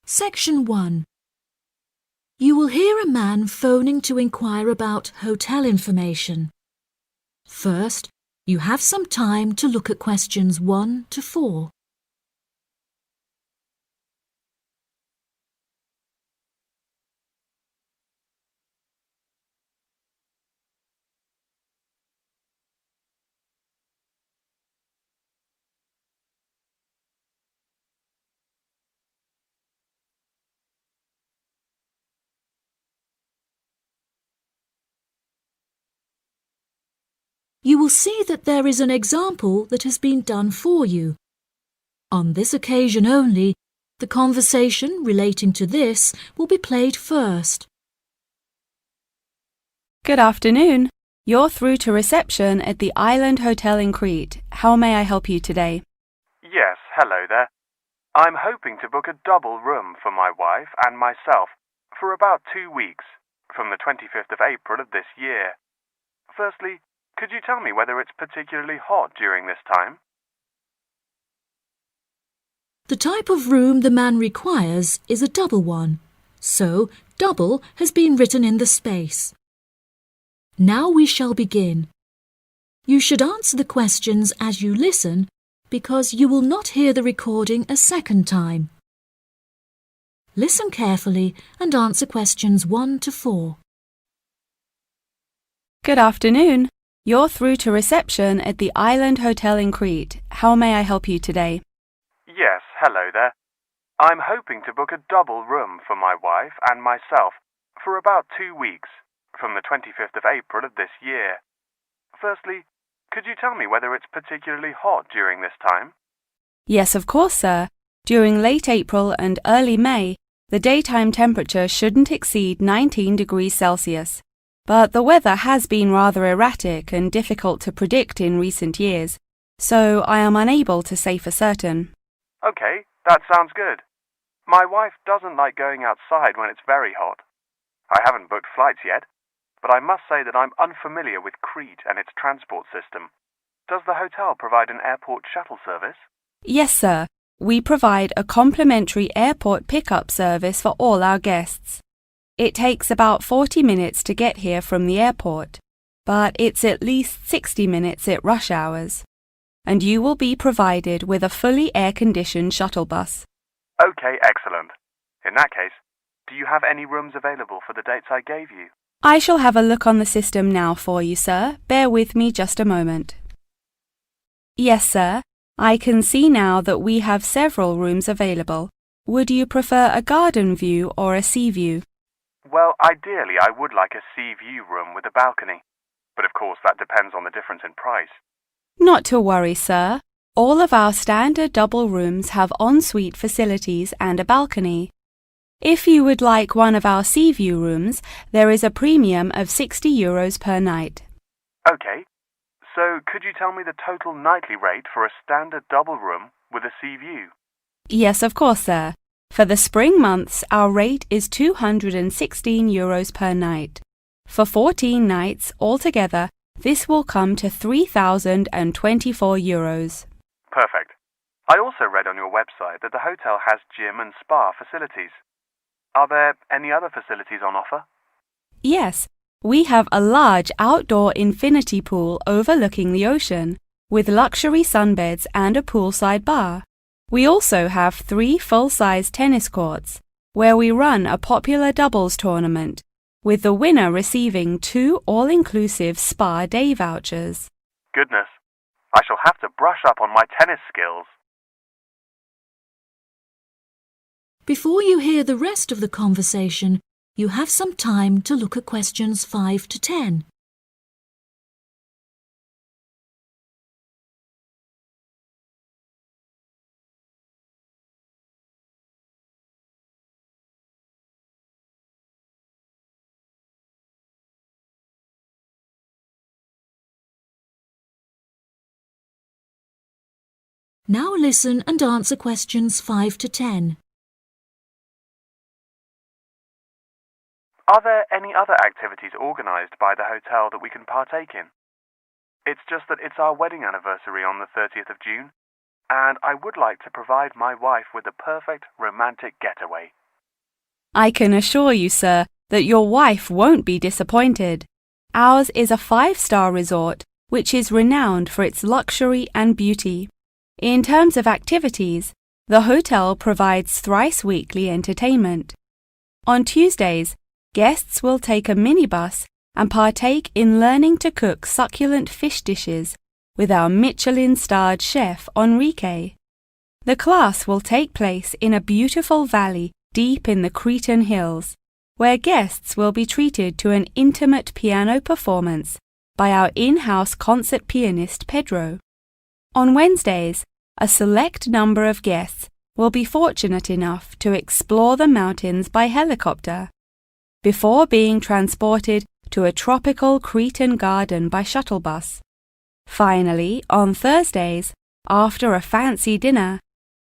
Section 1. You will hear a man phoning to inquire about hotel information. First, you have some time to look at questions 1 to 4. You will see that there is an example that has been done for you. On this occasion only, the conversation relating to this will be played first. Good afternoon. You're through to reception at the Island Hotel in Crete. How may I help you today? Yes, hello there. I'm hoping to book a double room for my wife and myself for about 2 weeks, from the 25th of April of this year. Firstly, could you tell me whether it's particularly hot during this time? The type of room the man requires is a double one, so double has been written in the space. Now we shall begin. You should answer the questions as you listen because you will not hear the recording a second time. Listen carefully and answer questions 1 to 4. Good afternoon. You're through to reception at the Island Hotel in Crete. How may I help you today? Yes, hello there. I'm hoping to book a double room for my wife and myself for about 2 weeks, from the 25th of April of this year. Firstly, could you tell me whether it's particularly hot during this time? Yes, of course, sir. During late April and early May, the daytime temperature shouldn't exceed 19 degrees Celsius. But the weather has been rather erratic and difficult to predict in recent years, so I am unable to say for certain. Okay, that sounds good. My wife doesn't like going outside when it's very hot. I haven't booked flights yet, but I must say that I'm unfamiliar with Crete and its transport system. Does the hotel provide an airport shuttle service? Yes, sir. We provide a complimentary airport pickup service for all our guests. It takes about 40 minutes to get here from the airport, but it's at least 60 minutes at rush hours. And you will be provided with a fully air-conditioned shuttle bus. Okay, excellent. In that case, do you have any rooms available for the dates I gave you? I shall have a look on the system now for you, sir. Bear with me just a moment. Yes, sir. I can see now that we have several rooms available. Would you prefer a garden view or a sea view? Well, ideally I would like a sea view room with a balcony, but of course that depends on the difference in price. Not to worry, sir. All of our standard double rooms have ensuite facilities and a balcony. If you would like one of our sea view rooms, there is a premium of €60 per night. Okay, so could you tell me the total nightly rate for a standard double room with a sea view? Yes, of course, sir. For the spring months, our rate is €216 per night. For 14 nights altogether, this will come to €3,024. Perfect. I also read on your website that the hotel has gym and spa facilities. Are there any other facilities on offer? Yes, we have a large outdoor infinity pool overlooking the ocean, with luxury sunbeds and a poolside bar. We also have 3 full-size tennis courts, where we run a popular doubles tournament, with the winner receiving 2 all-inclusive spa day vouchers. Goodness, I shall have to brush up on my tennis skills. Before you hear the rest of the conversation, you have some time to look at questions 5 to 10. Now listen and answer questions 5 to 10. Are there any other activities organised by the hotel that we can partake in? It's just that it's our wedding anniversary on the 30th of June, and I would like to provide my wife with the perfect romantic getaway. I can assure you, sir, that your wife won't be disappointed. Ours is a 5-star resort which is renowned for its luxury and beauty. In terms of activities, the hotel provides thrice-weekly entertainment. On Tuesdays, guests will take a minibus and partake in learning to cook succulent fish dishes with our Michelin-starred chef Enrique. The class will take place in a beautiful valley deep in the Cretan hills, where guests will be treated to an intimate piano performance by our in-house concert pianist Pedro. On Wednesdays, a select number of guests will be fortunate enough to explore the mountains by helicopter, before being transported to a tropical Cretan garden by shuttle bus. Finally, on Thursdays, after a fancy dinner,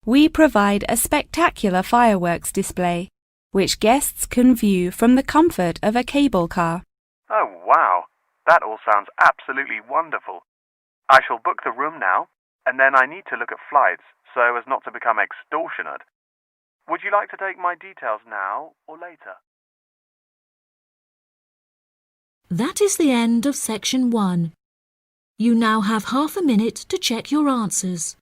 we provide a spectacular fireworks display, which guests can view from the comfort of a cable car. Oh, wow! That all sounds absolutely wonderful. I shall book the room now, and then I need to look at flights so as not to become extortionate. Would you like to take my details now or later? That is the end of section 1. You now have half a minute to check your answers.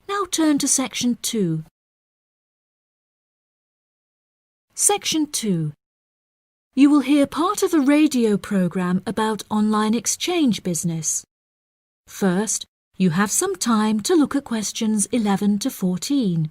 Now turn to section 2. Section 2. You will hear part of a radio program about online exchange business. First, you have some time to look at questions 11 to 14.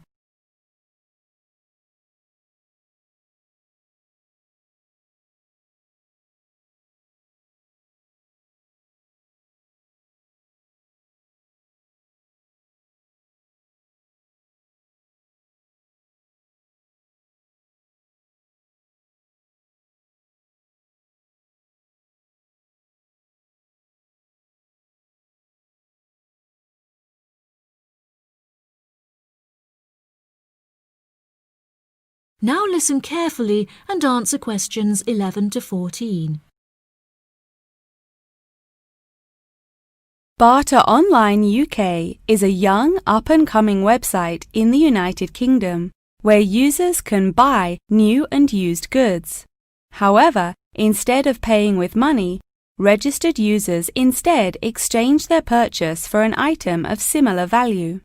Now listen carefully and answer questions 11 to 14. Barter Online UK is a young, up-and-coming website in the United Kingdom where users can buy new and used goods. However, instead of paying with money, registered users instead exchange their purchase for an item of similar value.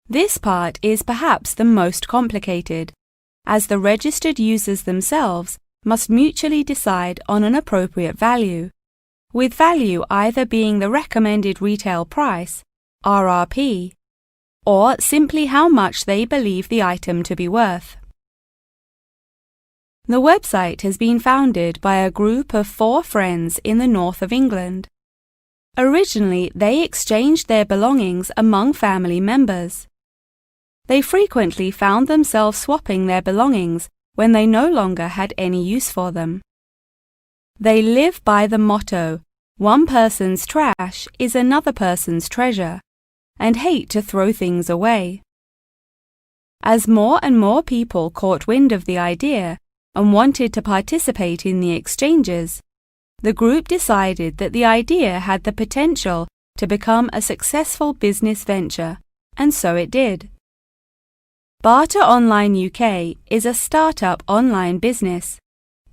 This part is perhaps the most complicated, as the registered users themselves must mutually decide on an appropriate value, with value either being the recommended retail price, RRP, or simply how much they believe the item to be worth. The website has been founded by a group of 4 friends in the north of England. Originally, they exchanged their belongings among family members. They frequently found themselves swapping their belongings when they no longer had any use for them. They live by the motto, "One person's trash is another person's treasure," and hate to throw things away. As more and more people caught wind of the idea and wanted to participate in the exchanges, the group decided that the idea had the potential to become a successful business venture, and so it did. Barter Online UK is a startup online business,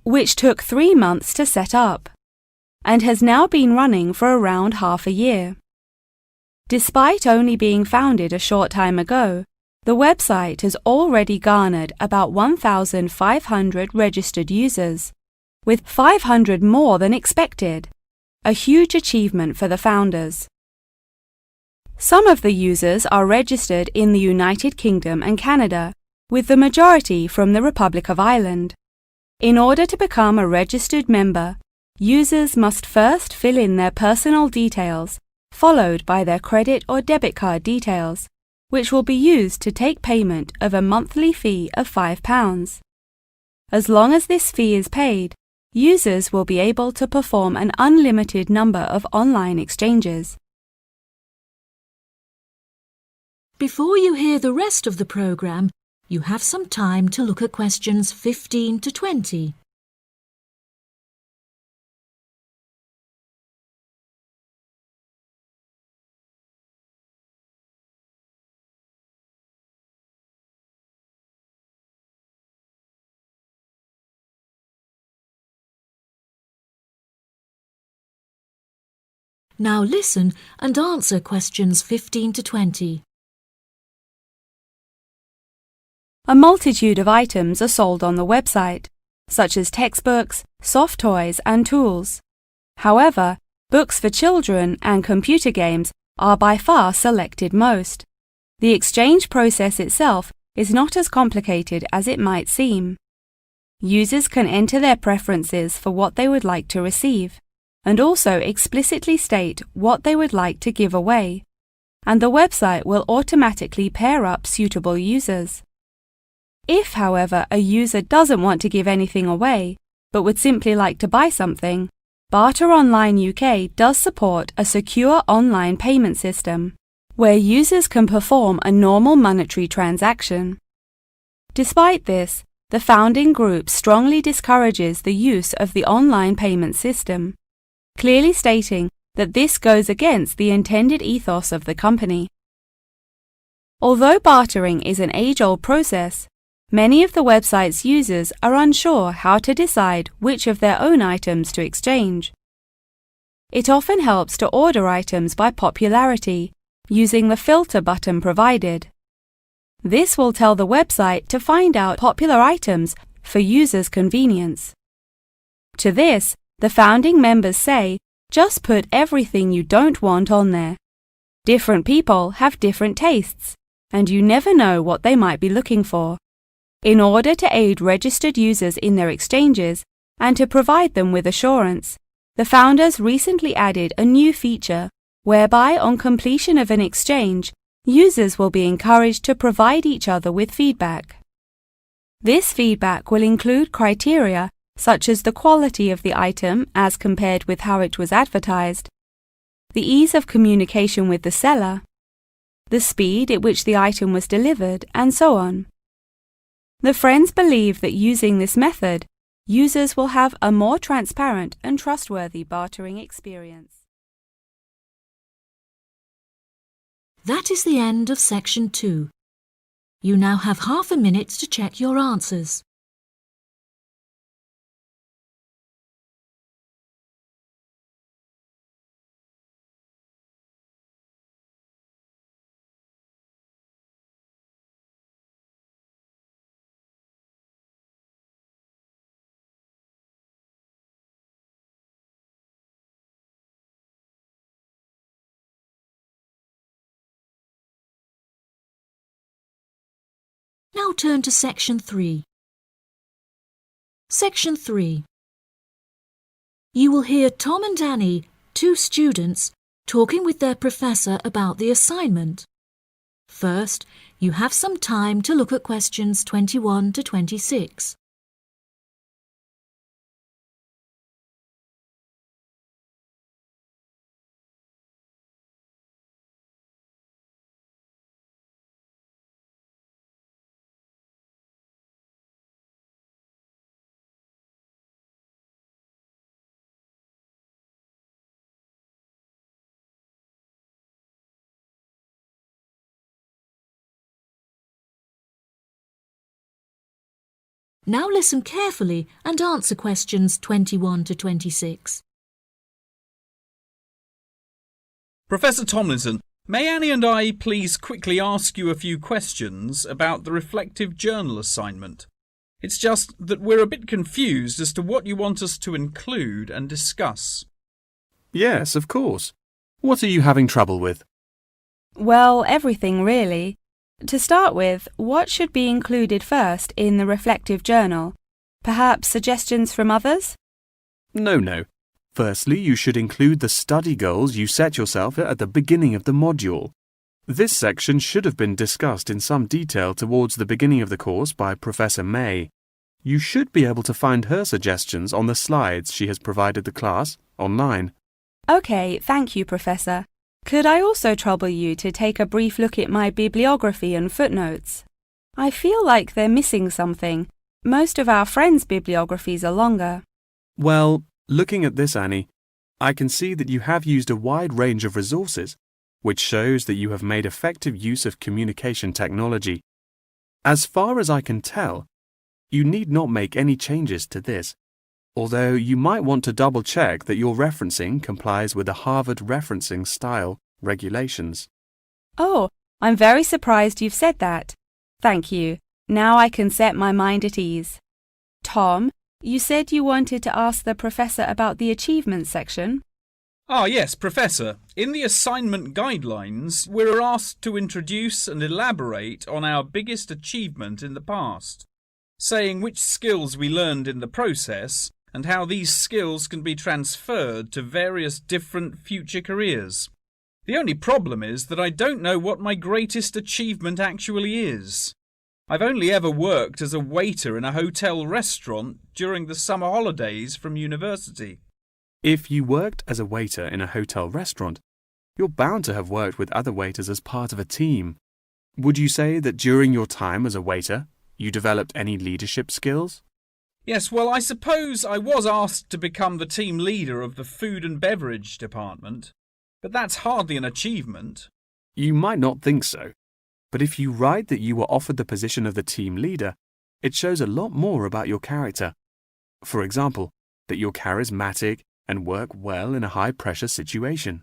which took 3 months to set up, and has now been running for around half a year. Despite only being founded a short time ago, the website has already garnered about 1,500 registered users, with 500 more than expected, a huge achievement for the founders. Some of the users are registered in the United Kingdom and Canada, with the majority from the Republic of Ireland. In order to become a registered member, users must first fill in their personal details, followed by their credit or debit card details, which will be used to take payment of a monthly fee of £5. As long as this fee is paid, users will be able to perform an unlimited number of online exchanges. Before you hear the rest of the programme, you have some time to look at questions 15 to 20. Now listen and answer questions 15 to 20. A multitude of items are sold on the website, such as textbooks, soft toys and tools. However, books for children and computer games are by far selected most. The exchange process itself is not as complicated as it might seem. Users can enter their preferences for what they would like to receive, and also explicitly state what they would like to give away, and the website will automatically pair up suitable users. If, however, a user doesn't want to give anything away, but would simply like to buy something, Barter Online UK does support a secure online payment system, where users can perform a normal monetary transaction. Despite this, the founding group strongly discourages the use of the online payment system, clearly stating that this goes against the intended ethos of the company. Although bartering is an age-old process, many of the website's users are unsure how to decide which of their own items to exchange. It often helps to order items by popularity using the filter button provided. This will tell the website to find out popular items for users' convenience. To this, the founding members say, just put everything you don't want on there. Different people have different tastes, and you never know what they might be looking for. In order to aid registered users in their exchanges and to provide them with assurance, the founders recently added a new feature whereby on completion of an exchange, users will be encouraged to provide each other with feedback. This feedback will include criteria such as the quality of the item as compared with how it was advertised, the ease of communication with the seller, the speed at which the item was delivered, and so on. The friends believe that using this method, users will have a more transparent and trustworthy bartering experience. That is the end of section 2. You now have half a minute to check your answers. Now turn to section 3. Section 3. You will hear Tom and Annie, two students, talking with their professor about the assignment. First, you have some time to look at questions 21 to 26. Now listen carefully and answer questions 21 to 26. Professor Tomlinson, may Annie and I please quickly ask you a few questions about the reflective journal assignment? It's just that we're a bit confused as to what you want us to include and discuss. Yes, of course. What are you having trouble with? Well, everything really. To start with, what should be included first in the reflective journal? Perhaps suggestions from others? No. Firstly, you should include the study goals you set yourself at the beginning of the module. This section should have been discussed in some detail towards the beginning of the course by Professor May. You should be able to find her suggestions on the slides she has provided the class online. OK, thank you, Professor. Could I also trouble you to take a brief look at my bibliography and footnotes? I feel like they're missing something. Most of our friends' bibliographies are longer. Well, looking at this, Annie, I can see that you have used a wide range of resources, which shows that you have made effective use of communication technology. As far as I can tell, you need not make any changes to this, although you might want to double-check that your referencing complies with the Harvard referencing style regulations. Oh, I'm very surprised you've said that. Thank you. Now I can set my mind at ease. Tom, you said you wanted to ask the professor about the achievements section. Ah, yes, Professor. In the assignment guidelines, we're asked to introduce and elaborate on our biggest achievement in the past, saying which skills we learned in the process and how these skills can be transferred to various different future careers. The only problem is that I don't know what my greatest achievement actually is. I've only ever worked as a waiter in a hotel restaurant during the summer holidays from university. If you worked as a waiter in a hotel restaurant, you're bound to have worked with other waiters as part of a team. Would you say that during your time as a waiter, you developed any leadership skills? Yes, well, I suppose I was asked to become the team leader of the food and beverage department, but that's hardly an achievement. You might not think so, but if you write that you were offered the position of the team leader, it shows a lot more about your character. For example, that you're charismatic and work well in a high-pressure situation.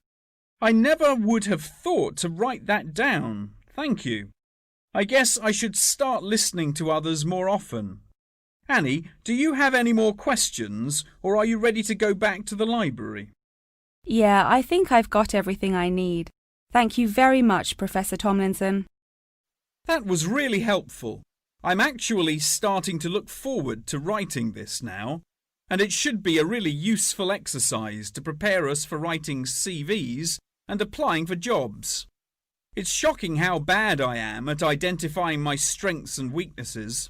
I never would have thought to write that down. Thank you. I guess I should start listening to others more often. Annie, do you have any more questions, or are you ready to go back to the library? Yeah, I think I've got everything I need. Thank you very much, Professor Tomlinson. That was really helpful. I'm actually starting to look forward to writing this now, and it should be a really useful exercise to prepare us for writing CVs and applying for jobs. It's shocking how bad I am at identifying my strengths and weaknesses.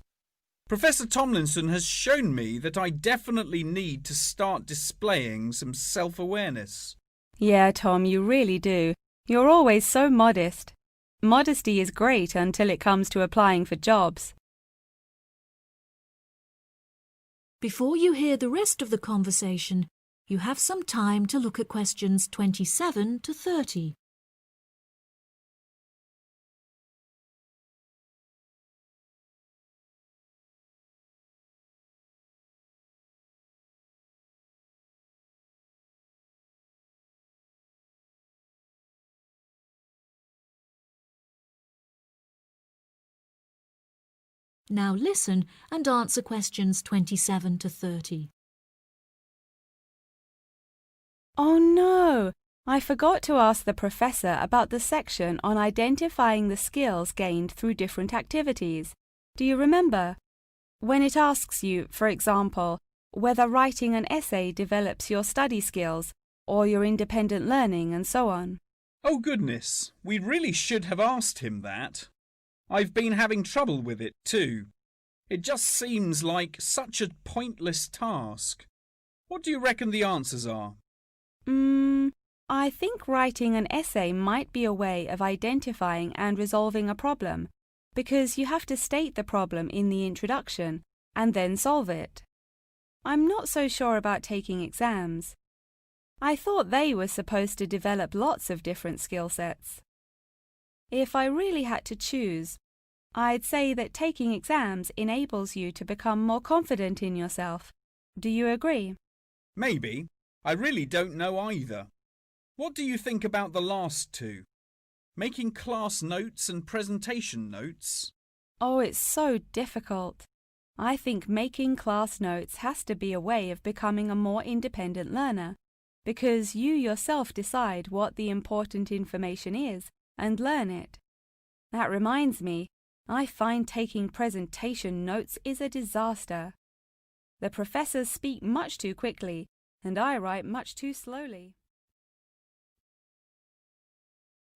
Professor Tomlinson has shown me that I definitely need to start displaying some self-awareness. Yeah, Tom, you really do. You're always so modest. Modesty is great until it comes to applying for jobs. Before you hear the rest of the conversation, you have some time to look at questions 27 to 30. Now listen and answer questions 27 to 30. Oh no! I forgot to ask the professor about the section on identifying the skills gained through different activities. Do you remember? When it asks you, for example, whether writing an essay develops your study skills or your independent learning and so on. Oh goodness, we really should have asked him that. I've been having trouble with it too. It just seems like such a pointless task. What do you reckon the answers are? I think writing an essay might be a way of identifying and resolving a problem, because you have to state the problem in the introduction and then solve it. I'm not so sure about taking exams. I thought they were supposed to develop lots of different skill sets. If I really had to choose, I'd say that taking exams enables you to become more confident in yourself. Do you agree? Maybe. I really don't know either. What do you think about the last two? Making class notes and presentation notes? Oh, it's so difficult. I think making class notes has to be a way of becoming a more independent learner, because you yourself decide what the important information is and learn it. That reminds me, I find taking presentation notes is a disaster. The professors speak much too quickly, and I write much too slowly.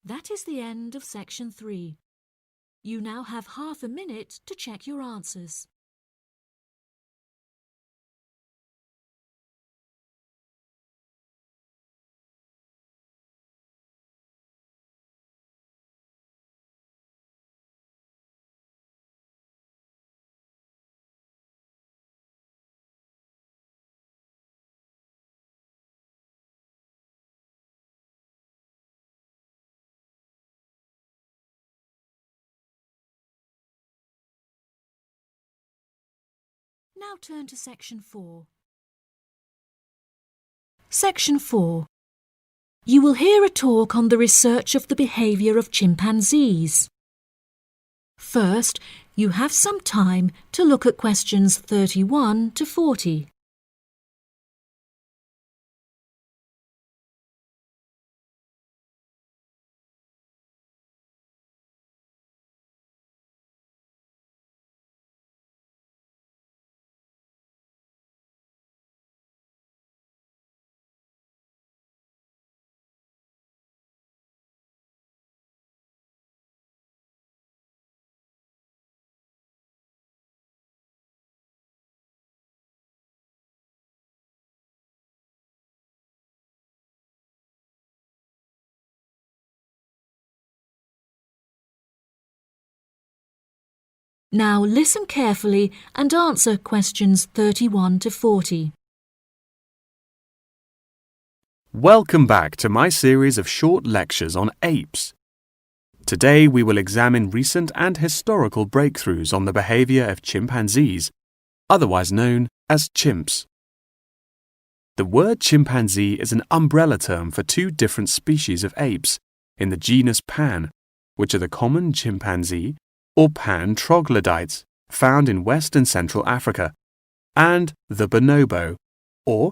That is the end of section 3. You now have half a minute to check your answers. Now turn to section 4. Section 4. You will hear a talk on the research of the behaviour of chimpanzees. First, you have some time to look at questions 31 to 40. Now listen carefully and answer questions 31 to 40. Welcome back to my series of short lectures on apes. Today we will examine recent and historical breakthroughs on the behavior of chimpanzees, otherwise known as chimps. The word chimpanzee is an umbrella term for two different species of apes in the genus Pan, which are the common chimpanzee or Pan troglodytes found in West and Central Africa, and the bonobo or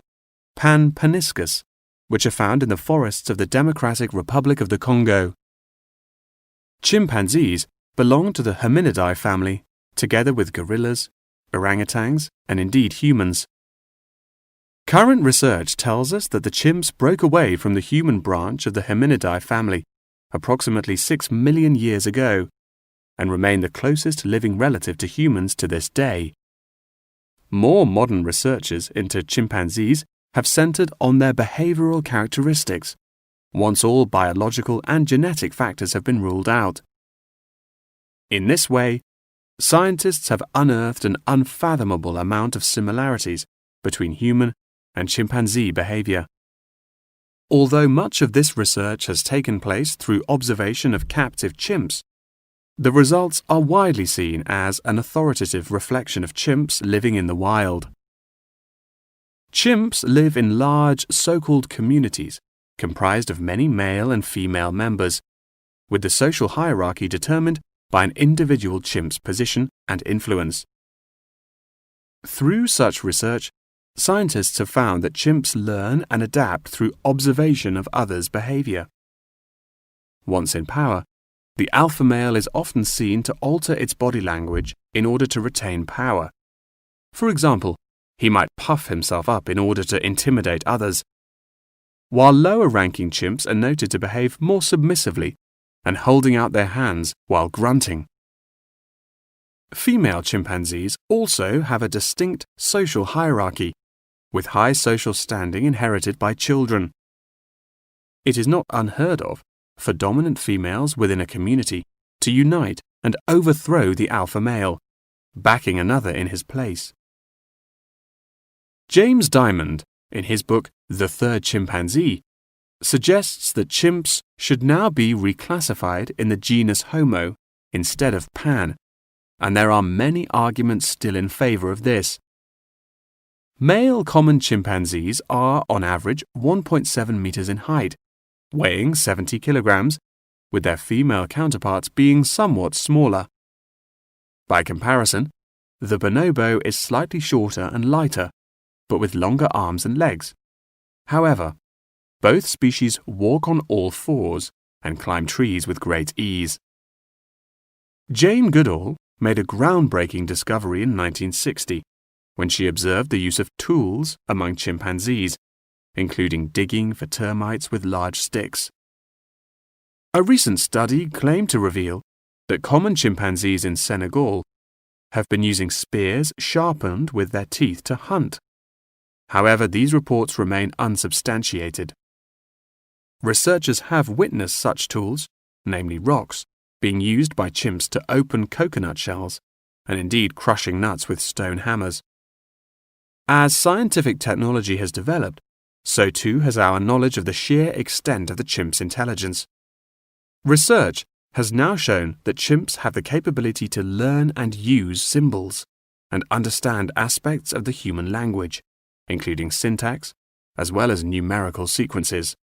Pan paniscus, which are found in the forests of the Democratic Republic of the Congo. Chimpanzees belong to the Hominidae family, together with gorillas, orangutans, and indeed humans. Current research tells us that the chimps broke away from the human branch of the Hominidae family approximately 6 million years ago and remain the closest living relative to humans to this day. More modern researches into chimpanzees have centered on their behavioral characteristics, once all biological and genetic factors have been ruled out. In this way, scientists have unearthed an unfathomable amount of similarities between human and chimpanzee behavior. Although much of this research has taken place through observation of captive chimps, the results are widely seen as an authoritative reflection of chimps living in the wild. Chimps live in large so-called communities comprised of many male and female members, with the social hierarchy determined by an individual chimp's position and influence. Through such research, scientists have found that chimps learn and adapt through observation of others' behavior. Once in power, the alpha male is often seen to alter its body language in order to retain power. For example, he might puff himself up in order to intimidate others, while lower-ranking chimps are noted to behave more submissively and holding out their hands while grunting. Female chimpanzees also have a distinct social hierarchy, with high social standing inherited by children. It is not unheard of for dominant females within a community to unite and overthrow the alpha male, backing another in his place. James Diamond, in his book The Third Chimpanzee, suggests that chimps should now be reclassified in the genus Homo instead of Pan, and there are many arguments still in favor of this. Male common chimpanzees are, on average, 1.7 meters in height, weighing 70 kilograms, with their female counterparts being somewhat smaller. By comparison, the bonobo is slightly shorter and lighter, but with longer arms and legs. However, both species walk on all fours and climb trees with great ease. Jane Goodall made a groundbreaking discovery in 1960 when she observed the use of tools among chimpanzees, including digging for termites with large sticks. A recent study claimed to reveal that common chimpanzees in Senegal have been using spears sharpened with their teeth to hunt. However, these reports remain unsubstantiated. Researchers have witnessed such tools, namely rocks, being used by chimps to open coconut shells, and indeed crushing nuts with stone hammers. As scientific technology has developed, so too has our knowledge of the sheer extent of the chimp's intelligence. Research has now shown that chimps have the capability to learn and use symbols and understand aspects of the human language, including syntax, as well as numerical sequences.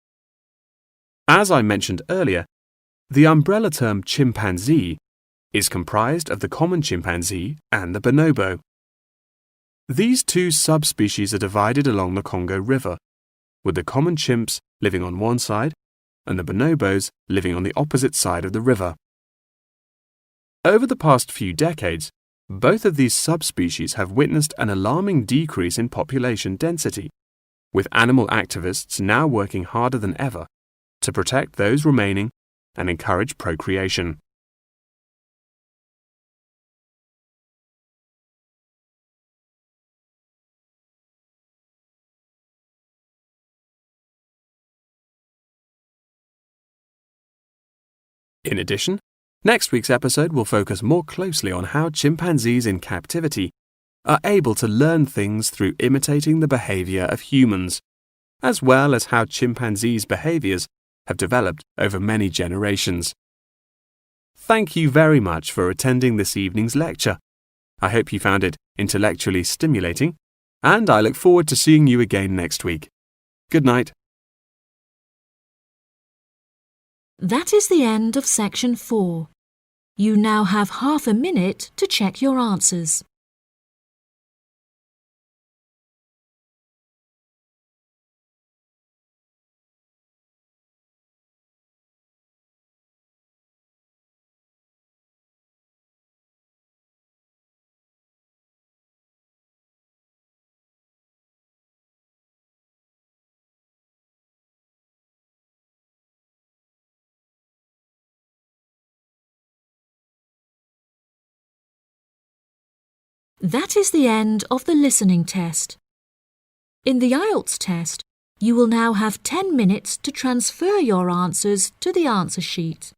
As I mentioned earlier, the umbrella term chimpanzee is comprised of the common chimpanzee and the bonobo. These two subspecies are divided along the Congo River, with the common chimps living on one side and the bonobos living on the opposite side of the river. Over the past few decades, both of these subspecies have witnessed an alarming decrease in population density, with animal activists now working harder than ever to protect those remaining and encourage procreation. In addition, next week's episode will focus more closely on how chimpanzees in captivity are able to learn things through imitating the behavior of humans, as well as how chimpanzees' behaviors have developed over many generations. Thank you very much for attending this evening's lecture. I hope you found it intellectually stimulating, and I look forward to seeing you again next week. Good night. That is the end of section 4. You now have half a minute to check your answers. That is the end of the listening test. In the IELTS test, you will now have 10 minutes to transfer your answers to the answer sheet.